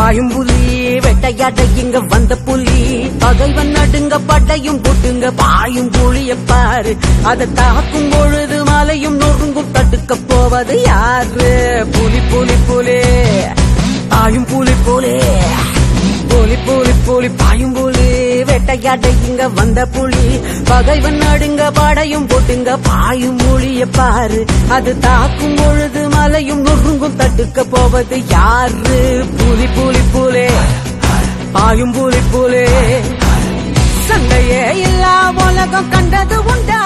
பாயும் புலி வேட்டையாட இங்க வந்த புலி பகைவன் நடுங்க பட்டையும் போட்டுங்க பாயும் புலிய பாரு அதை தாக்கும் பொழுது மலையும் நொறுங்கும் தடுக்க போவது யாரு புலி புலி புலி பாயும் புலி புலி புலி புலி புலி பாயும் புலி வேட்டையாட இங்க வந்த புலி பகைவன் நடுங்க படையும் போட்டுங்க பாயும் புலிய பாரு அது தாக்கும் பொழுது மலையும் நொறுங்கும் தடுக்க போவது யாரு புலி புலி புலி பாயும் புலி புலி சண்டையே இல்லா உலகம் கண்டது உண்டா